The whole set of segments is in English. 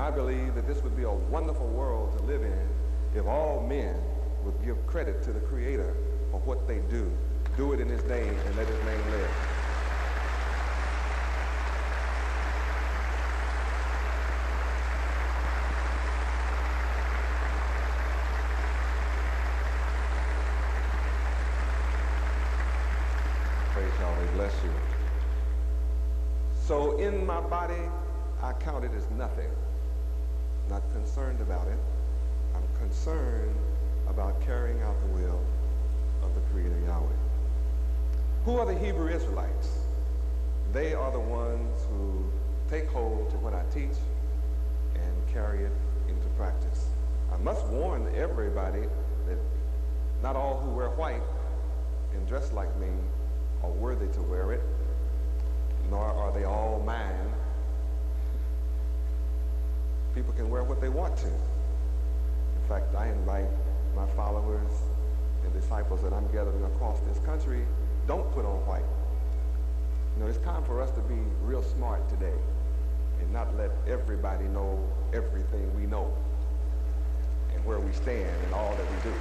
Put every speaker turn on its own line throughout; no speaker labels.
I believe that this would be a wonderful world to live in if all men would give credit to the Creator for what they do. Do it in His name and let His name live. Praise Yahweh, bless you. So in my body, I count it as nothing. Not concerned about it. I'm concerned about carrying out the will of the Creator Yahweh. Who are the Hebrew Israelites? They are the ones who take hold to what I teach and carry it into practice. I must warn everybody that not all who wear white and dress like me are worthy to wear it, nor are they all mine. People can wear what they want to. In fact, I invite my followers and disciples that I'm gathering across this country, don't put on white. You know, it's time for us to be real smart today and not let everybody know everything we know and where we stand and all that we do.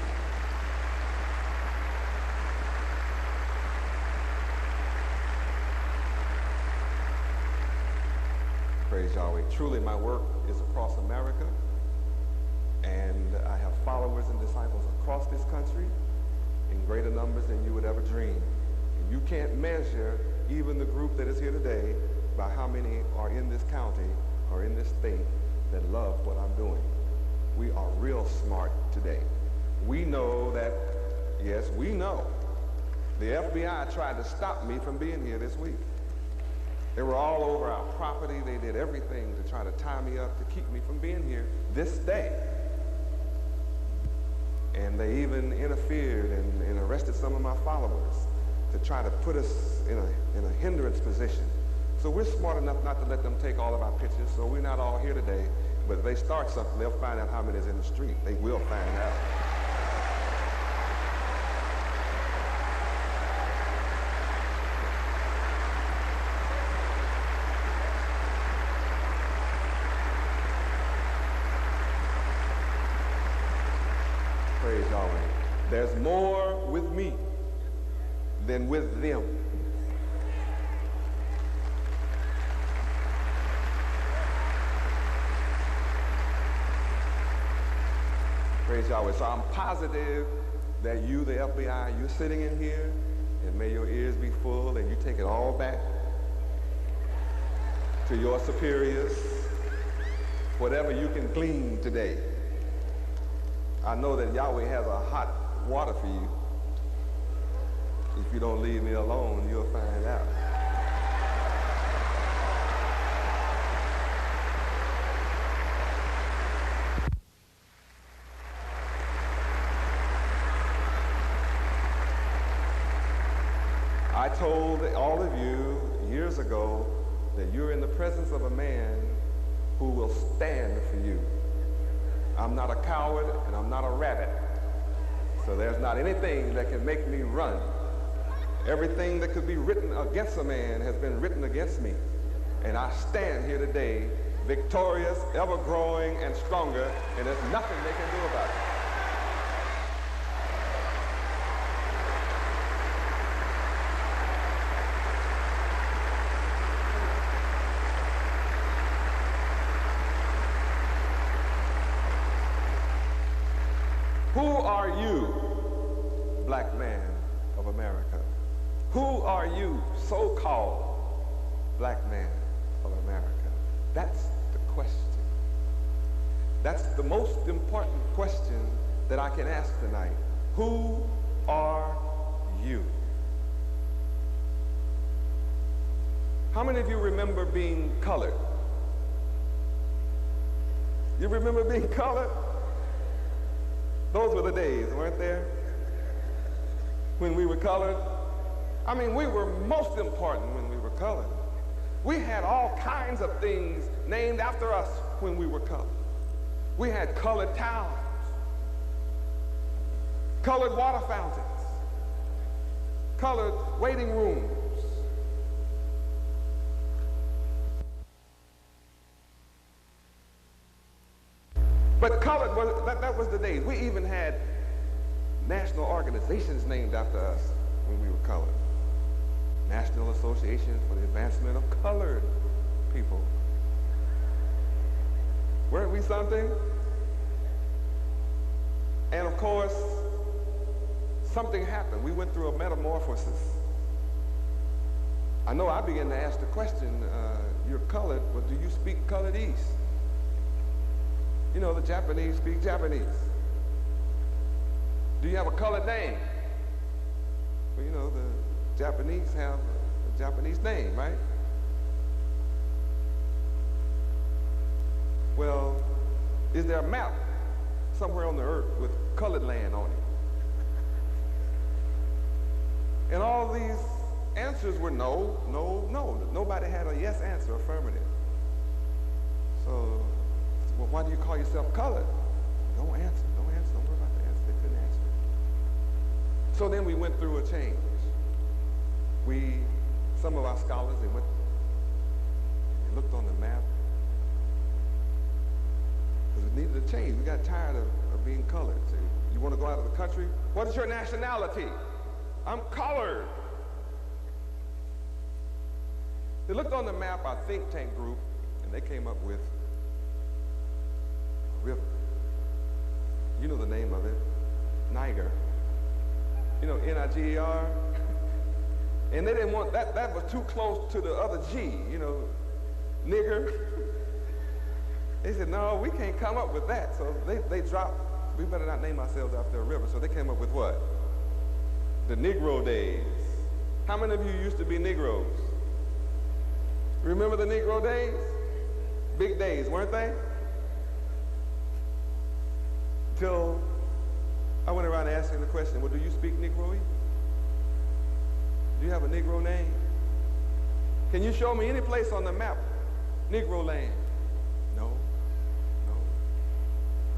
Praise Yahweh. Truly, my work is across America, and I have followers and disciples across this country in greater numbers than you would ever dream. And you can't measure even the group that is here today by how many are in this county or in this state that love what I'm doing. We are real smart today. We know that, yes, we know the FBI tried to stop me from being here this week. They were all over our property. They did everything to try to tie me up, to keep me from being here this day. And they even interfered and arrested some of my followers to try to put us in a hindrance position. So we're smart enough not to let them take all of our pictures, so we're not all here today. But if they start something, they'll find out how many is in the street. They will find out. Praise Yahweh. There's more with me than with them. Praise Yahweh. So I'm positive that you, the FBI, you're sitting in here, and may your ears be full, and you take it all back to your superiors, whatever you can glean today. I know that Yahweh has a hot water for you. If you don't leave me alone, you'll find out. I told all of you years ago that you're in the presence of a man who will stand for you. I'm not a coward and I'm not a rabbit. So there's not anything that can make me run. Everything that could be written against a man has been written against me. And I stand here today victorious, ever growing, and stronger, and there's nothing they can do about it. Who are you, black man of America? Who are you, so-called black man of America? That's the question. That's the most important question that I can ask tonight. Who are you? How many of you remember being colored? You remember being colored? Those were the days, weren't there? When we were colored. I mean, we were most important when we were colored. We had all kinds of things named after us when we were colored. We had colored towels, colored water fountains, colored waiting rooms. But colored was, that was the days. We even had national organizations named after us when we were colored. National Association for the Advancement of Colored People. Weren't we something? And of course, something happened. We went through a metamorphosis. I know I began to ask the question, you're colored, but do you speak Colourese? You know, the Japanese speak Japanese. Do you have a colored name? Well, you know, the Japanese have a Japanese name, right? Well, is there a map somewhere on the earth with colored land on it? And all these answers were no, no, no. Nobody had a yes answer, affirmative. So, well, why do you call yourself colored? Don't answer, don't worry about the answer. They couldn't answer it. So then we went through a change. Some of our scholars, they looked on the map, because we needed a change. We got tired of being colored. So you want to go out of the country? What is your nationality? I'm colored. They looked on the map, our think tank group, and they came up with a river. You know the name of it, Niger. You know, N-I-G-E-R. And they didn't want, that was too close to the other G, you know, nigger. They said, no, we can't come up with that. So they dropped, we better not name ourselves after a river. So they came up with what? The Negro days. How many of you used to be Negroes? Remember the Negro days? Big days, weren't they? Until I went around asking the question, well, do you speak Negroese? Do you have a Negro name? Can you show me any place on the map, Negro land? No,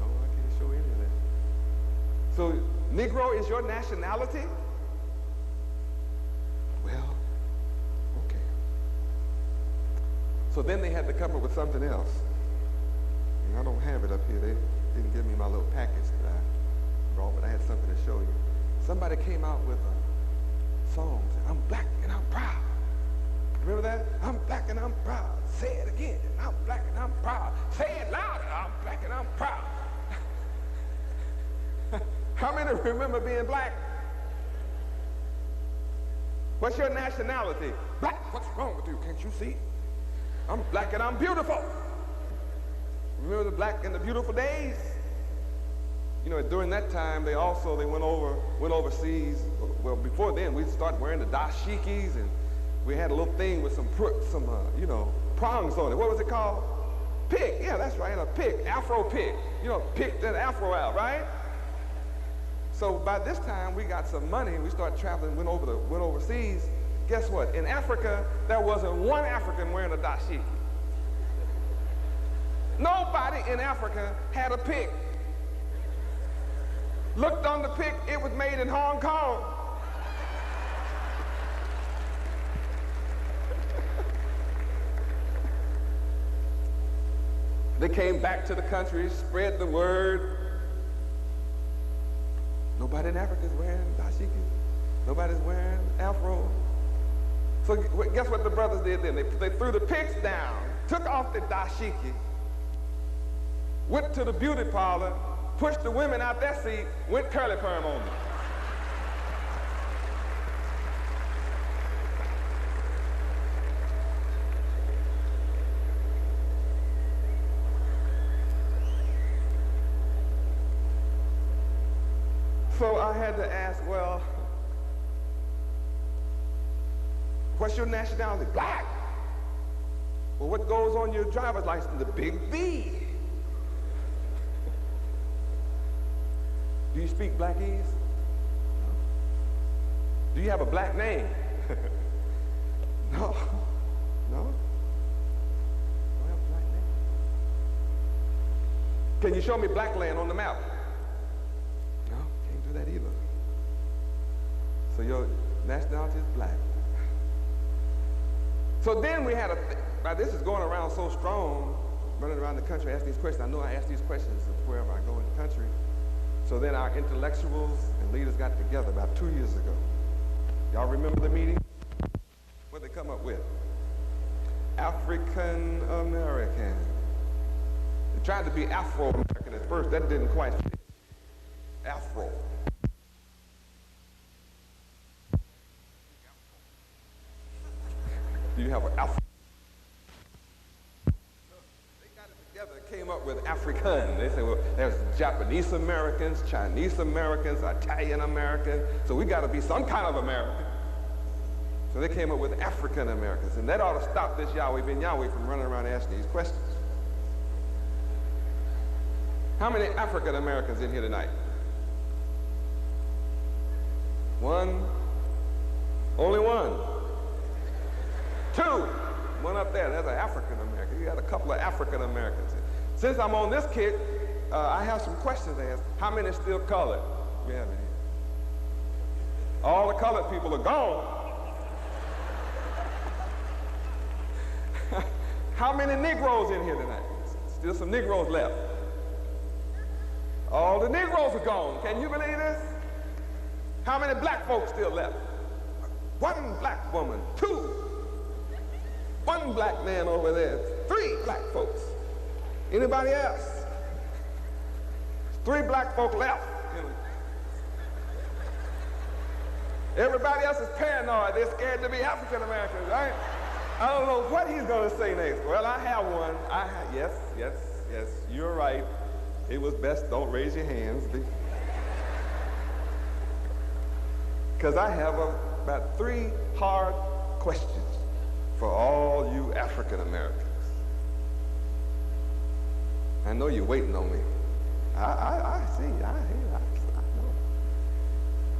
I can't show any of that. So Negro is your nationality? Well, okay. So then they had to come up with something else. And I don't have it up here. They didn't give me my little package that I brought, but I had something to show you. Somebody came out with a song, said, I'm black and I'm proud. Remember that? I'm black and I'm proud. Say it again. I'm black and I'm proud. Say it louder. I'm black and I'm proud. How many remember being black? What's your nationality? Black. What's wrong with you? Can't you see? I'm black and I'm beautiful. Remember the black and the beautiful days? You know, during that time, they went overseas. Well, before then, we started wearing the dashikis, and we had a little thing with some prongs on it. What was it called? Pick. Yeah, that's right, a pick, Afro pick. You know, pick that Afro out, right? So by this time, we got some money, and we started traveling, went overseas. Guess what? In Africa, there wasn't one African wearing a dashiki. Nobody in Africa had a pick. Looked on the pick, it was made in Hong Kong. They came back to the country, spread the word. Nobody in Africa is wearing dashiki. Nobody's wearing afro. So guess what the brothers did then? They threw the picks down, took off the dashiki, went to the beauty parlor, pushed the women out their seat, went curly perm on them. So I had to ask, well, what's your nationality? Black. Well, what goes on your driver's license? The big B. Do you speak Blackese? No. Do you have a black name? No. No? Don't have a black name. Can you show me black land on the map? No, can't do that either. So your nationality is black. So then we had now this is going around so strong, running around the country asking these questions. I know I ask these questions wherever I go in the country. So then our intellectuals and leaders got together about 2 years ago. Y'all remember the meeting? What did they come up with? African American. They tried to be Afro-American at first. That didn't quite fit. Afro. Do you have an Afro? They got it together and came up with African. They said, well, there's Japanese Americans, Chinese Americans, Italian Americans, so we got to be some kind of American. So they came up with African Americans, and that ought to stop this Yahweh Ben Yahweh from running around asking these questions. How many African Americans in here tonight? One? Only one? Two? One up there, that's an African American. You got a couple of African Americans. Since I'm on this kick, I have some questions to ask. How many still colored? We have it here. All the colored people are gone. How many Negroes in here tonight? Still some Negroes left. All the Negroes are gone. Can you believe this? How many black folks still left? One black woman, two. One black man over there, three black folks. Anybody else? Three black folk left. Everybody else is paranoid. They're scared to be African Americans, right? I don't know what he's going to say next. Well, I have one. Yes, you're right. It was best don't raise your hands. Because I have about 3 hard questions for all you African Americans. I know you're waiting on me. I see, I hear, I know.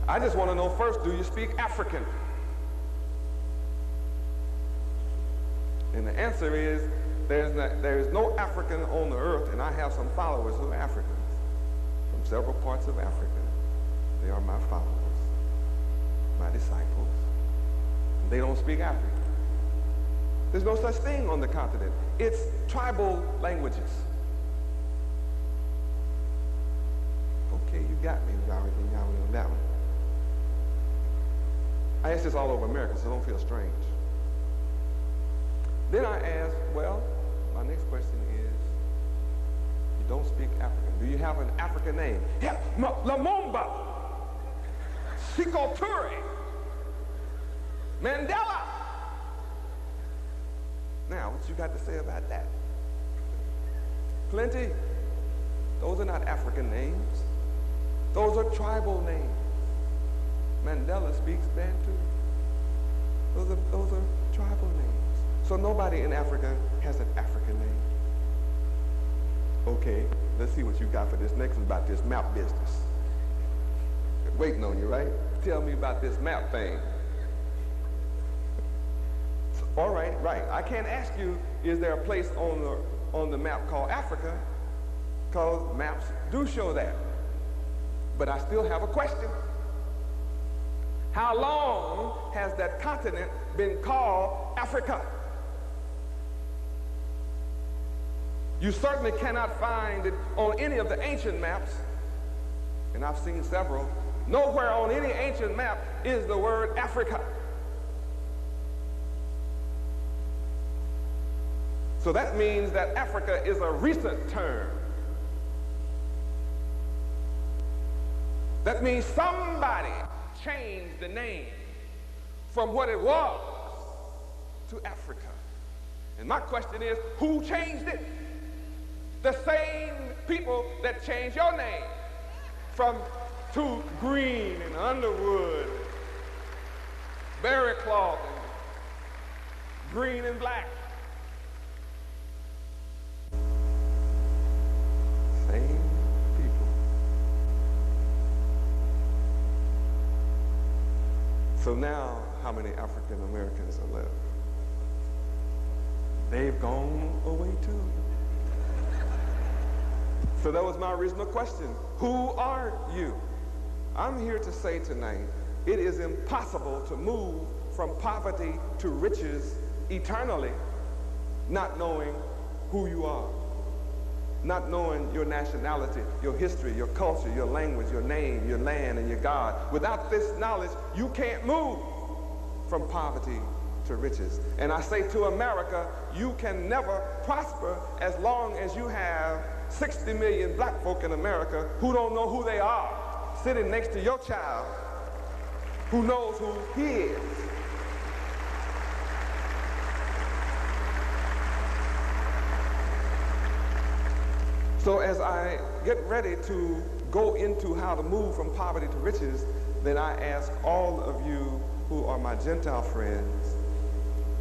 I just want to know first, do you speak African? And the answer is, there is no African on the earth, and I have some followers who are Africans from several parts of Africa. They are my followers, my disciples. They don't speak African. There's no such thing on the continent. It's tribal languages. Okay, you got me, Yahweh on that one. I ask this all over America, so don't feel strange. Then I ask, well, my next question is, you don't speak African. Do you have an African name? Yeah, Lumumba, Sekou Mandela. Now, what you got to say about that? Plenty. Those are not African names. Those are tribal names. Mandela speaks Bantu. Those are tribal names. So nobody in Africa has an African name. Okay, let's see what you got for this next one about this map business. Waiting on you, right? Tell me about this map thing. All right, right. I can't ask you, is there a place on the map called Africa? Because maps do show that. But I still have a question. How long has that continent been called Africa? You certainly cannot find it on any of the ancient maps, and I've seen several. Nowhere on any ancient map is the word Africa. So that means that Africa is a recent term. That means somebody changed the name from what it was to Africa. And my question is, who changed it? The same people that changed your name to Green and Underwood, Berry Cloth, and Green and Black. Same people. So now, how many African Americans are left? They've gone away too. So that was my original question. Who are you? I'm here to say tonight, it is impossible to move from poverty to riches eternally, not knowing who you are. not knowing your nationality, your history, your culture, your language, your name, your land, and your God. Without this knowledge, you can't move from poverty to riches. And I say to America, you can never prosper as long as you have 60 million black folk in America who don't know who they are, sitting next to your child who knows who he is. So as I get ready to go into how to move from poverty to riches, then I ask all of you who are my Gentile friends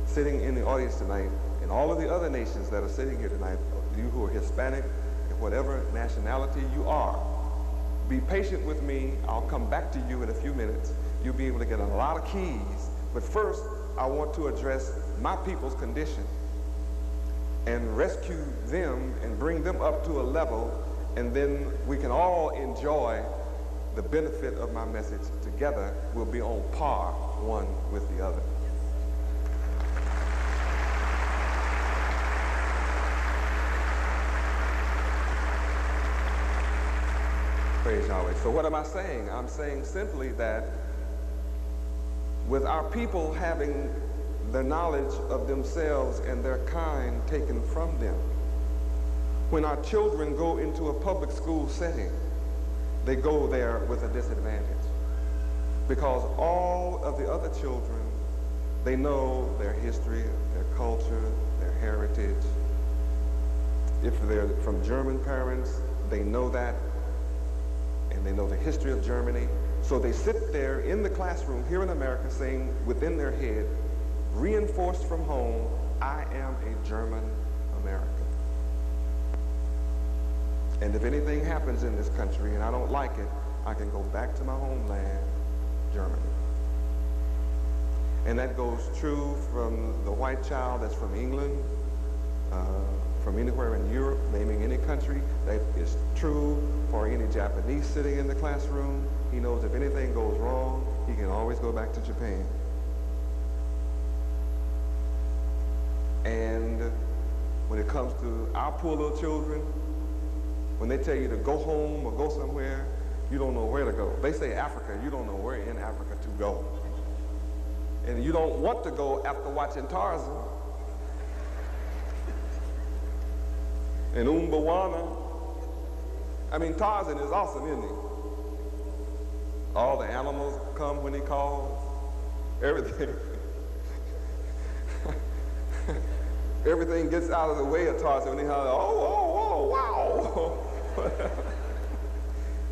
sitting in the audience tonight, and all of the other nations that are sitting here tonight, you who are Hispanic, whatever nationality you are, be patient with me. I'll come back to you in a few minutes. You'll be able to get a lot of keys. But first, I want to address my people's condition and rescue them and bring them up to a level, and then we can all enjoy the benefit of my message together. We'll be on par one with the other. Praise Yahweh. So what am I saying? I'm saying simply that with our people having the knowledge of themselves and their kind taken from them, when our children go into a public school setting, they go there with a disadvantage. Because all of the other children, they know their history, their culture, their heritage. If they're from German parents, they know that, and they know the history of Germany. So they sit there in the classroom here in America saying within their head, reinforced from home, I am a German American. And if anything happens in this country and I don't like it, I can go back to my homeland, Germany. And that goes true from the white child that's from England, from anywhere in Europe, naming any country. That is true for any Japanese sitting in the classroom. He knows if anything goes wrong, he can always go back to Japan. And when it comes to our poor little children, when they tell you to go home or go somewhere, you don't know where to go. They say Africa, you don't know where in Africa to go. And you don't want to go after watching Tarzan and Umbawana. I mean, Tarzan is awesome, isn't he? All the animals come when he calls, everything. Everything gets out of the way of Tarzan when he hollers, oh, wow.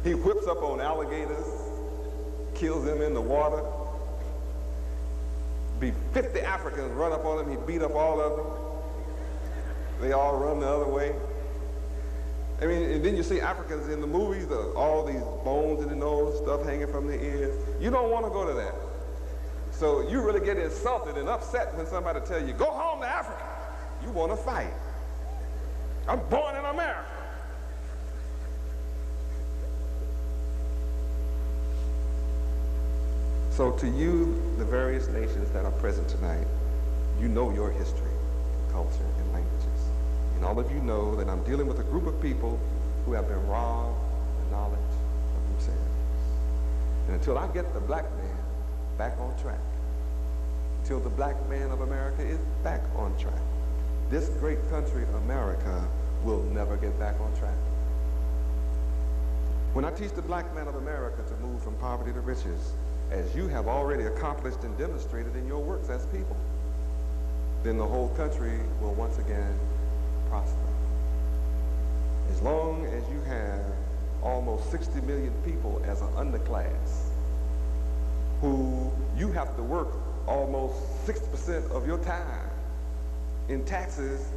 He whips up on alligators, kills them in the water. Be 50 Africans run up on him, he beat up all of them. They all run the other way. I mean, and then you see Africans in the movies, all these bones in the nose, stuff hanging from the ears. You don't want to go to that. So you really get insulted and upset when somebody tells you, go home to Africa. You want to fight. I'm born in America. So to you, the various nations that are present tonight, you know your history, culture, and languages. And all of you know that I'm dealing with a group of people who have been robbed of the knowledge of themselves. And until I get the black man back on track, until the black man of America is back on track, this great country, America, will never get back on track. When I teach the black man of America to move from poverty to riches, as you have already accomplished and demonstrated in your works as people, then the whole country will once again prosper. As long as you have almost 60 million people as an underclass who you have to work almost 6% of your time in taxes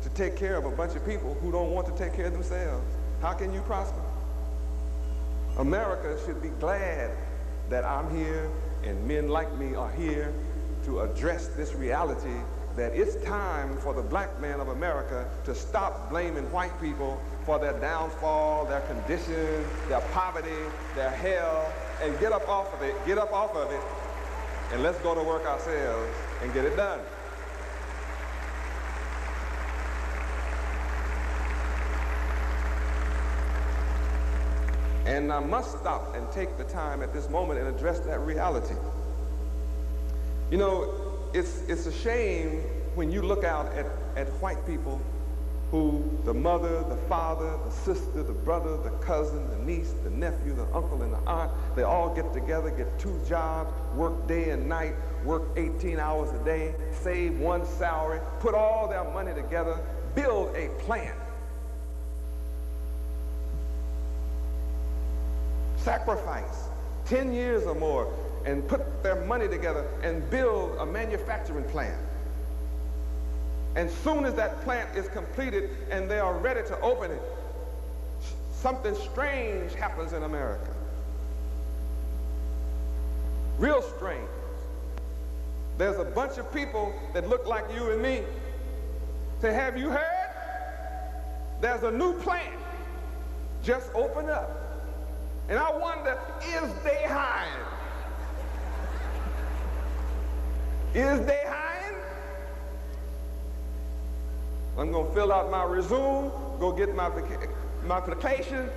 to take care of a bunch of people who don't want to take care of themselves, how can you prosper? America should be glad that I'm here and men like me are here to address this reality that it's time for the black man of America to stop blaming white people for their downfall, their condition, their poverty, their hell, and get up off of it, and let's go to work ourselves and get it done. And I must stop and take the time at this moment and address that reality. You know, it's a shame when you look out at white people who the mother, the father, the sister, the brother, the cousin, the niece, the nephew, the uncle, and the aunt, they all get together, get 2 jobs, work day and night, work 18 hours a day, save 1 salary, put all their money together, build a plant. Sacrifice 10 years or more and put their money together and build a manufacturing plant. And soon as that plant is completed and they are ready to open it, something strange happens in America. Real strange. There's a bunch of people that look like you and me. Say, have you heard? There's a new plant just opened up. And I wonder, is they hiring? Is they hiring? I'm going to fill out my resume, go get my application,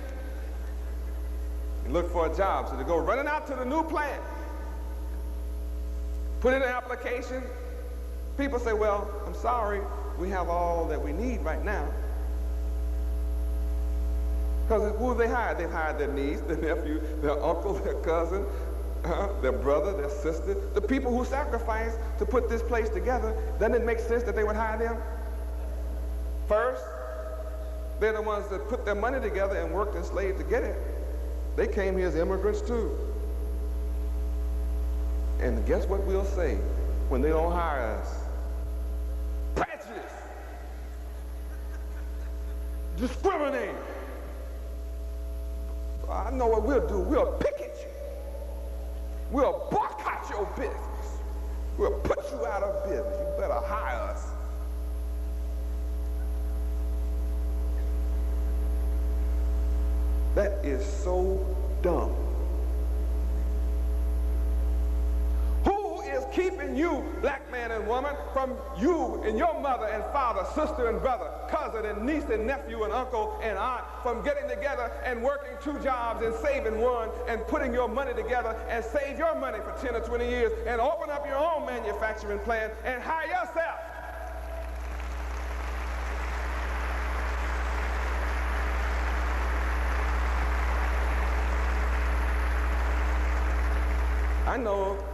and look for a job. So they go running out to the new plant, put in an application. People say, well, I'm sorry, we have all that we need right now. Because who have they hired? They've hired their niece, their nephew, their uncle, their cousin, their brother, their sister, the people who sacrificed to put this place together. Doesn't it make sense that they would hire them first? They're the ones that put their money together and worked and slaved to get it. They came here as immigrants too. And guess what we'll say when they don't hire us? Prejudice. Discriminate. I know what we'll do. We'll picket you. We'll boycott your business. We'll put you out of business. You better hire us. That is so dumb. Who is keeping you, black man and woman, from you and your mother and father, sister and brother, cousin and niece and nephew and uncle and aunt from getting together and working 2 jobs and saving 1 and putting your money together and save your money for 10 or 20 years and open up your own manufacturing plant and hire yourself?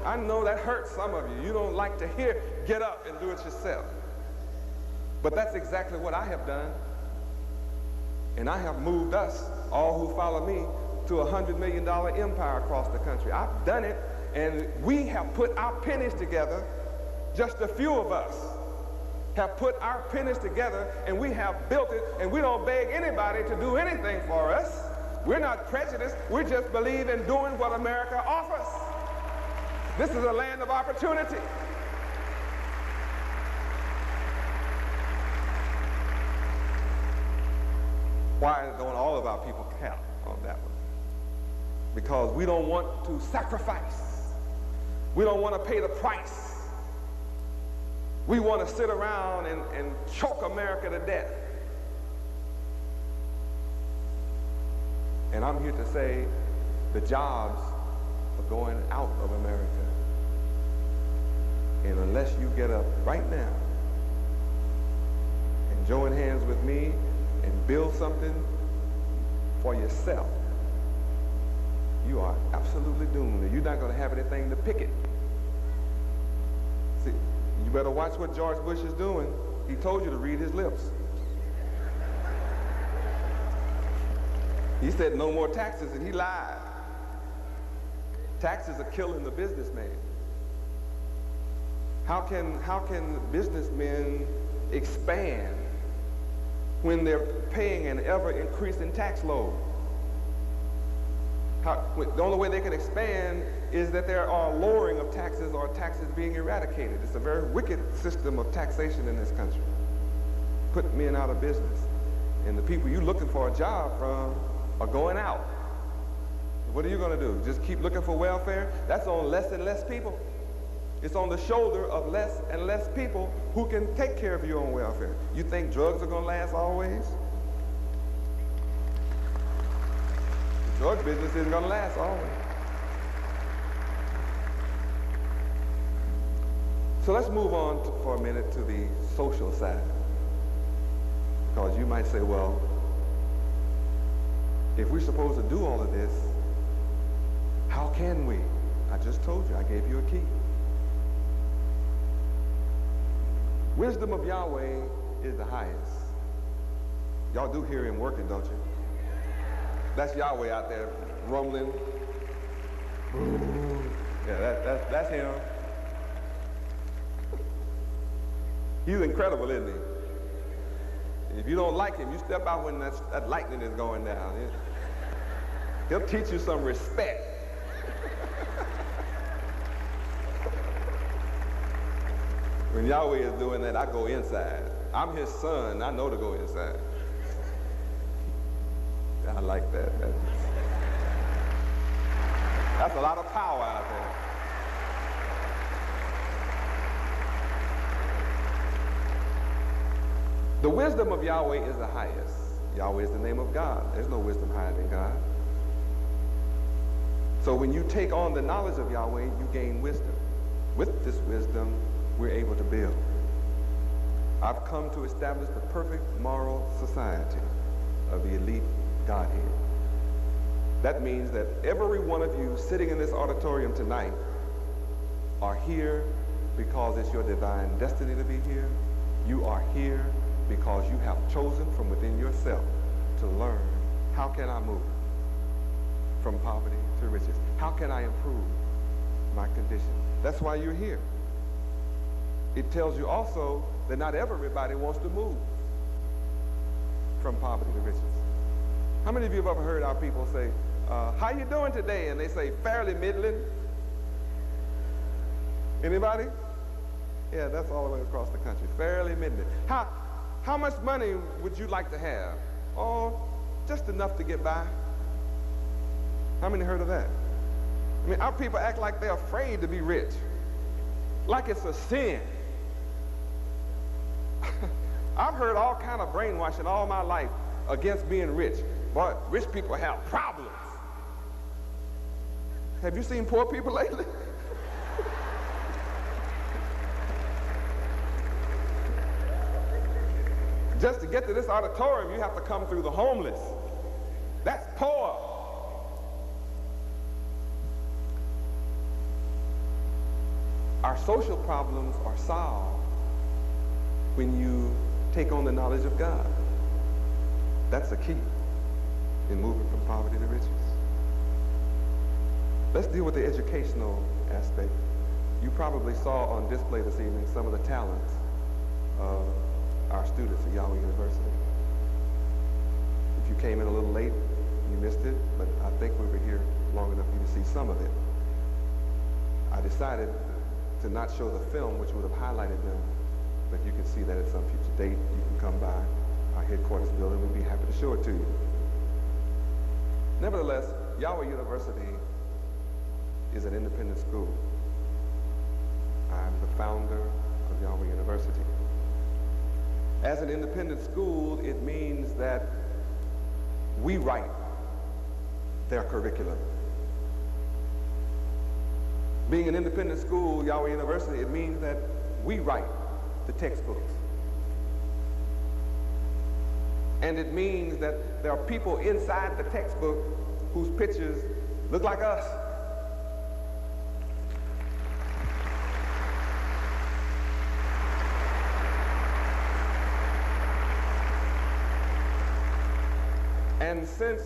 I know that hurts some of you. You don't like to hear, get up and do it yourself. But that's exactly what I have done. And I have moved us, all who follow me, to a $100 million empire across the country. I've done it, and we have put our pennies together. Just a few of us have put our pennies together, and we have built it, and we don't beg anybody to do anything for us. We're not prejudiced. We just believe in doing what America offers. This is a land of opportunity. Why don't all of our people count on that one? Because we don't want to sacrifice. We don't want to pay the price. We want to sit around and choke America to death. And I'm here to say the jobs are going out of America. And unless you get up right now and join hands with me and build something for yourself, you are absolutely doomed. And you're not going to have anything to picket. See, you better watch what George Bush is doing. He told you to read his lips. He said no more taxes, and he lied. Taxes are killing the businessman. How can businessmen expand when they're paying an ever-increasing tax load? The only way they can expand is that there are lowering of taxes or taxes being eradicated. It's a very wicked system of taxation in this country. Put men out of business. And the people you're looking for a job from are going out. What are you going to do? Just keep looking for welfare? That's on less and less people. It's on the shoulder of less and less people who can take care of your own welfare. You think drugs are going to last always? Your business isn't going to last always. So let's move on for a minute to the social side. Because you might say, well, if we're supposed to do all of this, how can we? I just told you, I gave you a key. Wisdom of Yahweh is the highest. Y'all do hear him working, don't you? That's Yahweh out there rumbling. Yeah, that's him. He's incredible, isn't he? If you don't like him, you step out when that lightning is going down. He'll teach you some respect. When Yahweh is doing that, I go inside. I'm his son. I know to go inside. I like that. That's a lot of power out there. The wisdom of Yahweh is the highest. Yahweh is the name of God. There's no wisdom higher than God. So when you take on the knowledge of Yahweh, you gain wisdom. With this wisdom, we're able to build. I've come to establish the perfect moral society of the elite Godhead. That means that every one of you sitting in this auditorium tonight are here because it's your divine destiny to be here. You are here because you have chosen from within yourself to learn, how can I move from poverty to riches? How can I improve my condition? That's why you're here. It tells you also that not everybody wants to move from poverty to riches. How many of you have ever heard our people say, how you doing today? And they say, fairly middling. Anybody? Yeah, that's all the way across the country. Fairly middling. How much money would you like to have? Oh, just enough to get by. How many heard of that? I mean, our people act like they're afraid to be rich. Like it's a sin. I've heard all kind of brainwashing all my life against being rich. Boy, rich people have problems. Have you seen poor people lately? Just to get to this auditorium, you have to come through the homeless. That's poor. Our social problems are solved when you take on the knowledge of God. That's the key in moving from poverty to riches. Let's deal with the educational aspect. You probably saw on display this evening some of the talents of our students at Yahweh University. If you came in a little late, you missed it, but I think we were here long enough for you to see some of it. I decided to not show the film, which would have highlighted them, but you can see that at some future date. You can come by our headquarters building. We'd be happy to show it to you. Nevertheless, Yahweh University is an independent school. I'm the founder of Yahweh University. As an independent school, it means that we write their curriculum. Being an independent school, Yahweh University, it means that we write the textbooks. And it means that there are people inside the textbook whose pictures look like us. And since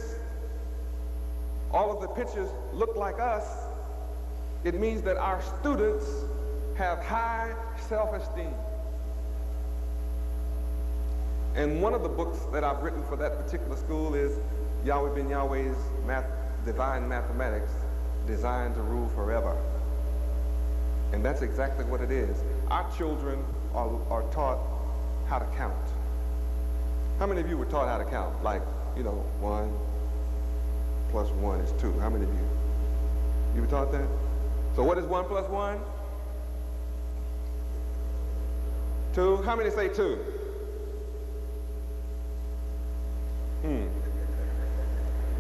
all of the pictures look like us, it means that our students have high self-esteem. And one of the books that I've written for that particular school is Yahweh Ben Yahweh's Divine Mathematics, Designed to Rule Forever. And that's exactly what it is. Our children are taught how to count. How many of you were taught how to count? Like, 1 plus 1 is 2. How many of you? You were taught that? So what is 1 plus 1? 2. How many say 2?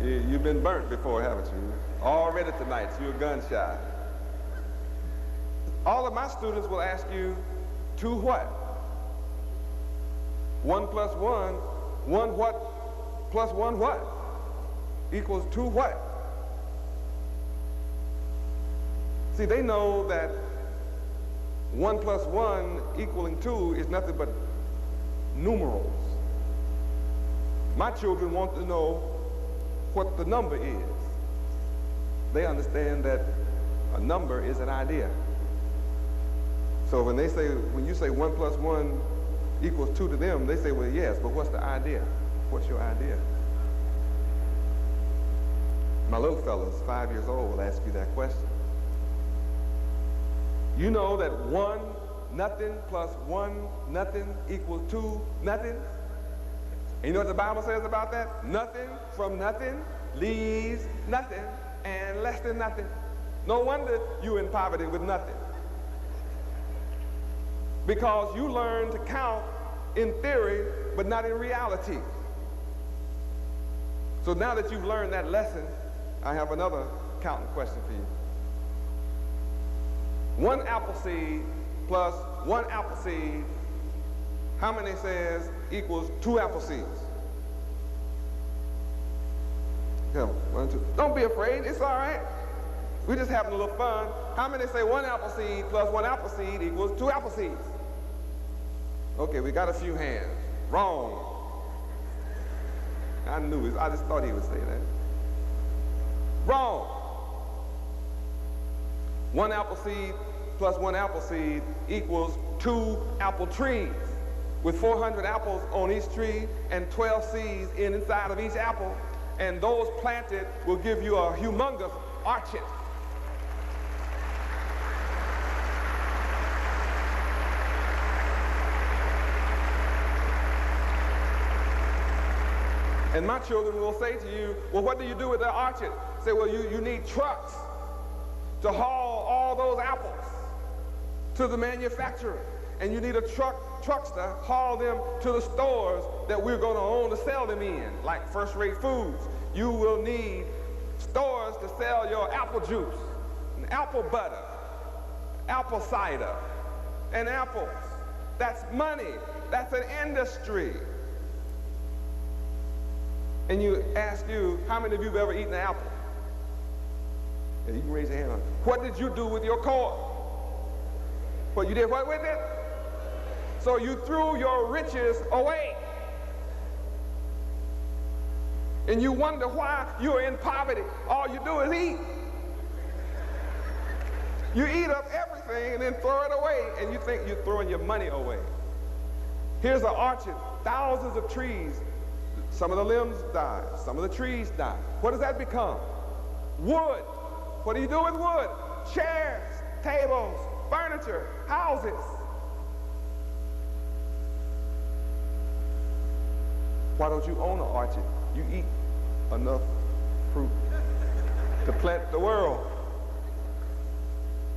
You've been burnt before, haven't you? Already tonight, so you're gun shy. All of my students will ask you, 2 what? 1 plus 1, 1 what plus 1 what? Equals 2 what? See, they know that 1 plus 1 equaling 2 is nothing but numerals. My children want to know what the number is. They understand that a number is an idea. So when you say 1 plus 1 equals 2 to them, they say, well, yes, but what's the idea? What's your idea? My little fellows, 5 years old, will ask you that question. You know that 1 nothing plus 1 nothing equals 2 nothing? And you know what the Bible says about that? Nothing from nothing leaves nothing, and less than nothing. No wonder you're in poverty with nothing. Because you learn to count in theory, but not in reality. So now that you've learned that lesson, I have another counting question for you. 1 apple seed plus 1 apple seed, how many says equals 2 apple seeds? Come, 1, 2. Don't be afraid, it's all right. We're just having a little fun. How many say 1 apple seed plus 1 apple seed equals 2 apple seeds? Okay, we got a few hands. Wrong. I knew it. I just thought he would say that. Wrong. 1 apple seed plus 1 apple seed equals 2 apple trees with 400 apples on each tree and 12 seeds inside of each apple. And those planted will give you a humongous orchard. And my children will say to you, well, what do you do with the orchard? Say, well, you need trucks to haul all those apples to the manufacturer. And you need trucks to haul them to the stores that we're going to own to sell them in, like first-rate foods. You will need stores to sell your apple juice, and apple butter, apple cider, and apples. That's money. That's an industry. And you ask you, how many of you have ever eaten an apple? And you can raise your hand on it. What did you do with your core? What, you did what with it? So you threw your riches away. And you wonder why you're in poverty. All you do is eat. You eat up everything and then throw it away, and you think you're throwing your money away. Here's an orchard, thousands of trees. Some of the limbs die, some of the trees die. What does that become? Wood. What do you do with wood? Chairs, tables, furniture, houses. Why don't you own an orchard? You eat enough fruit to plant the world.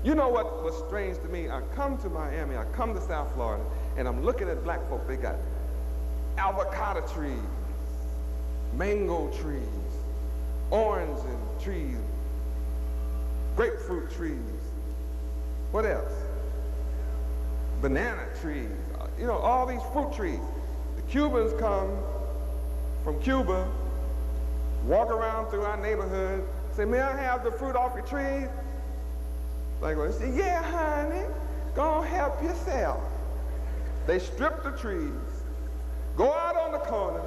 You know what was strange to me? I come to Miami, I come to South Florida, and I'm looking at black folk. They got avocado trees, mango trees, orange trees, grapefruit trees. What else? Banana trees. You know, all these fruit trees. The Cubans come from Cuba, walk around through our neighborhood, say, may I have the fruit off your tree? Like, well, they say, yeah, honey, go on, help yourself. They strip the trees, go out on the corner,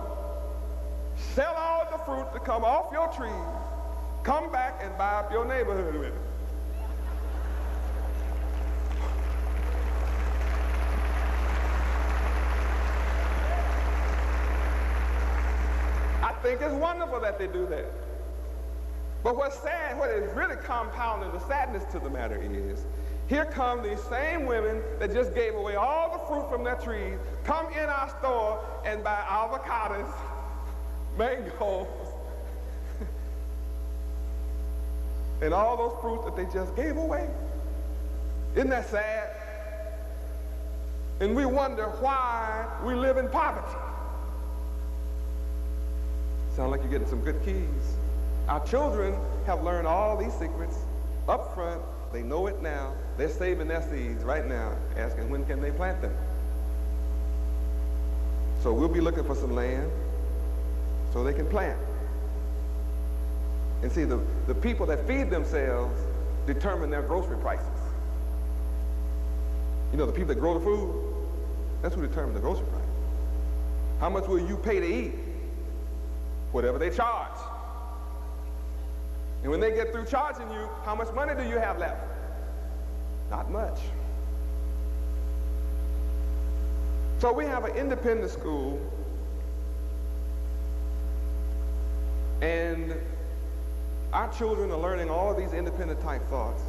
sell all the fruit to come off your trees, come back and buy up your neighborhood with it. I think it's wonderful that they do that. But what's sad, what is really compounding the sadness to the matter is, here come these same women that just gave away all the fruit from their trees, come in our store and buy avocados, mangoes, and all those fruits that they just gave away. Isn't that sad? And we wonder why we live in poverty. Sound like you're getting some good keys. Our children have learned all these secrets up front. They know it now. They're saving their seeds right now, asking when can they plant them. So we'll be looking for some land so they can plant. And see, the people that feed themselves determine their grocery prices. You know, the people that grow the food, that's who determine the grocery price. How much will you pay to eat? Whatever they charge. And when they get through charging you, how much money do you have left? Not much. So we have an independent school, and our children are learning all of these independent type thoughts.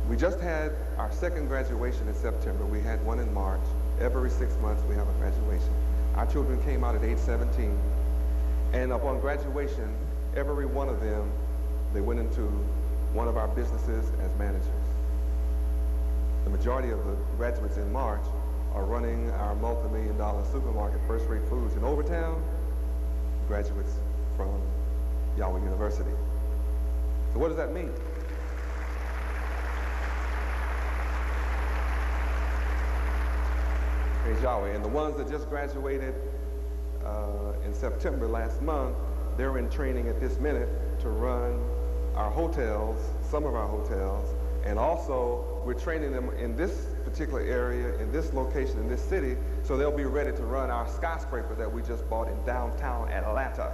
We just had our second graduation in September. We had one in March. Every 6 months we have a graduation. Our children came out at age 17. And upon graduation, every one of them, they went into one of our businesses as managers. The majority of the graduates in March are running our multi-million-dollar supermarket, First Rate Foods in Overtown, graduates from Yahweh University. So what does that mean? Praise Yahweh. And the ones that just graduated in September last month, they're in training at this minute to run our hotels, some of our hotels, and also we're training them in this particular area, in this location, in this city, so they'll be ready to run our skyscraper that we just bought in downtown Atlanta.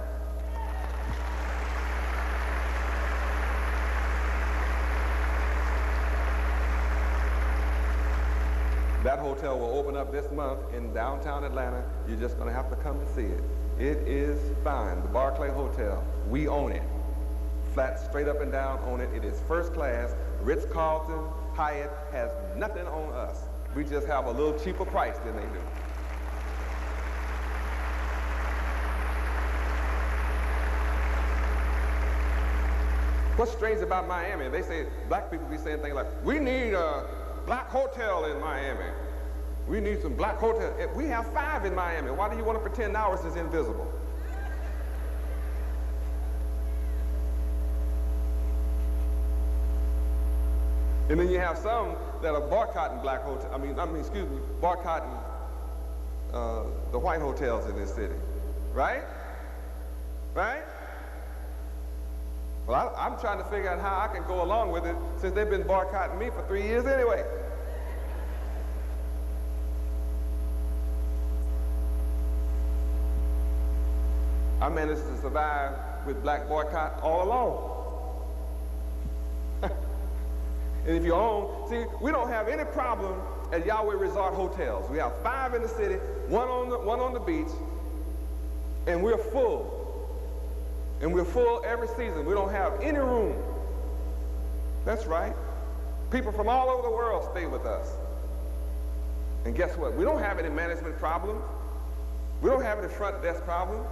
That hotel will open up this month in downtown Atlanta. You're just going to have to come and see it. It is fine. The Barclay Hotel, we own it. Flat, straight up and down, own it. It is first class. Ritz-Carlton, Hyatt has nothing on us. We just have a little cheaper price than they do. What's strange about Miami? They say, black people be saying things like, we need a black hotel in Miami. We need some black hotels. We have 5 in Miami. Why do you want to pretend ours is invisible? And then you have some that are boycotting black hotels. Boycotting the white hotels in this city, right? Right? Well, I'm trying to figure out how I can go along with it since they've been boycotting me for 3 years anyway. I managed to survive with black boycott all alone. And if you own, see, we don't have any problem at Yahweh Resort Hotels. We have 5 in the city, one on the beach, and we're full. And we're full every season. We don't have any room. That's right. People from all over the world stay with us. And guess what? We don't have any management problems. We don't have any front desk problems.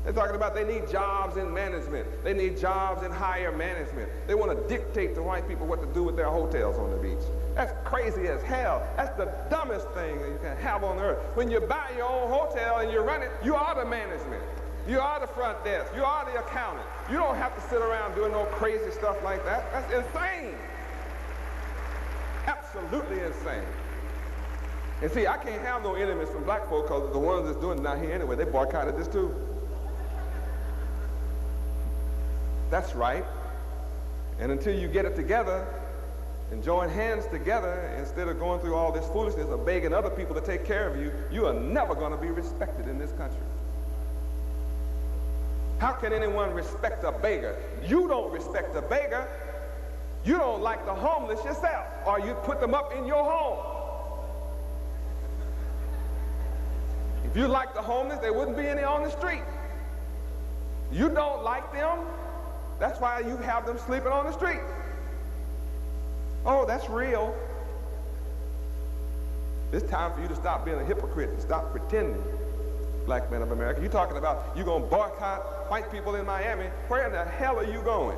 They're talking about they need jobs in management. They need jobs in higher management. They want to dictate to white people what to do with their hotels on the beach. That's crazy as hell. That's the dumbest thing that you can have on earth. When you buy your own hotel and you run it, you are the management. You are the front desk. You are the accountant. You don't have to sit around doing no crazy stuff like that. That's insane. Absolutely insane. And see, I can't have no enemies from black folk because the ones that's doing it down here anyway, they boycotted this too. That's right. And until you get it together and join hands together, instead of going through all this foolishness of begging other people to take care of you, you are never going to be respected in this country. How can anyone respect a beggar? You don't respect a beggar. You don't like the homeless yourself, or you put them up in your home. If you like the homeless, there wouldn't be any on the street. You don't like them. That's why you have them sleeping on the street. Oh, that's real. It's time for you to stop being a hypocrite and stop pretending. Black men of America, you're talking about you're going to boycott white people in Miami. Where in the hell are you going?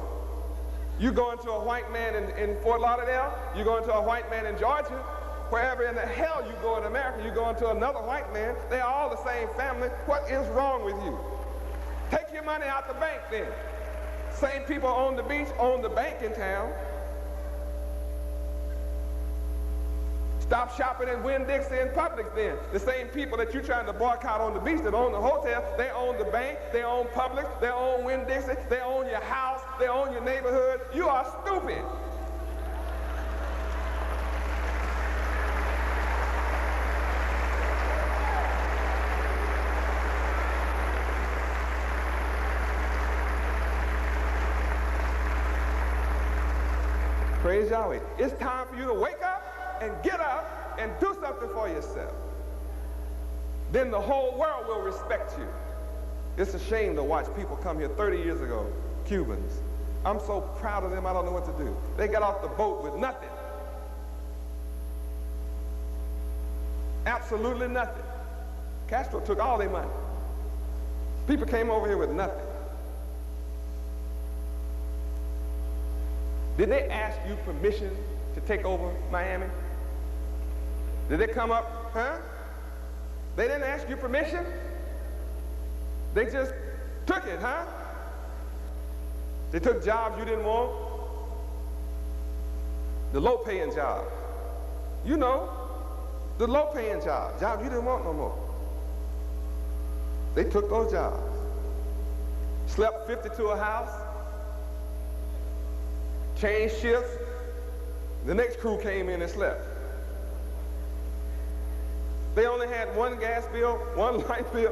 You going to a white man in Fort Lauderdale? You going to a white man in Georgia? wherever in the hell you go in America, you go into another white man, they're all the same family. What is wrong with you? Take your money out the bank then. Same people on the beach own the bank in town. Stop shopping at Winn-Dixie and Publix then. The same people that you're trying to boycott on the beach that own the hotel, they own the bank, they own Publix, they own Winn-Dixie, they own your house, they own your neighborhood. You are stupid. Praise Yahweh. It's time for you to wake up and get up and do something for yourself. Then the whole world will respect you. It's a shame to watch people come here 30 years ago, Cubans. I'm so proud of them, I don't know what to do. They got off the boat with nothing. Absolutely nothing. Castro took all their money. People came over here with nothing. Did they ask you permission to take over Miami? Did they come up, huh? They didn't ask you permission? They just took it, huh? They took jobs you didn't want. The low-paying job. You know, the low-paying job. Jobs you didn't want no more. They took those jobs. Slept 50 to a house. Changed shifts. The next crew came in and slept. They only had one gas bill, one light bill,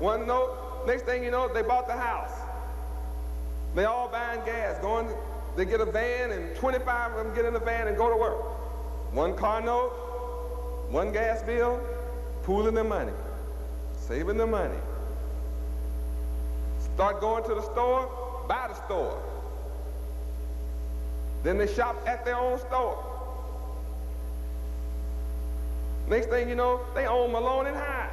one note. Next thing you know, they bought the house. They all buying gas, they get a van and 25 of them get in the van and go to work. One car note, one gas bill, pooling their money, saving their money. Start going to the store, buy the store. Then they shop at their own store. Next thing you know, they own Malone and Hyde.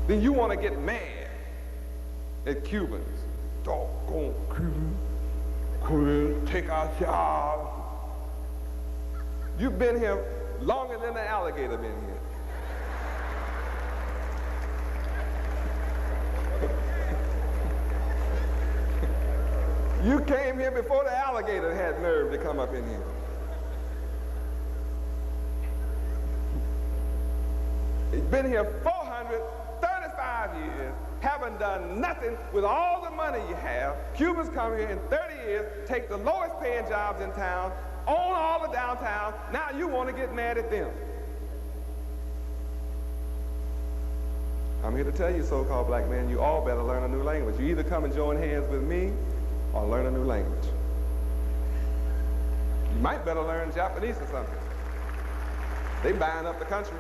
Then you want to get mad at Cubans. Doggone Cubans, couldn't take our jobs. You've been here longer than the alligator been here. You came here before the alligator had nerve to come up in here. He's been here 435 years, haven't done nothing with all the money you have. Cubans come here in 30 years, take the lowest paying jobs in town, own all the downtown. Now you want to get mad at them. I'm here to tell you, so-called black man, you all better learn a new language. You either come and join hands with me or learn a new language. You might better learn Japanese or something. They buying up the country.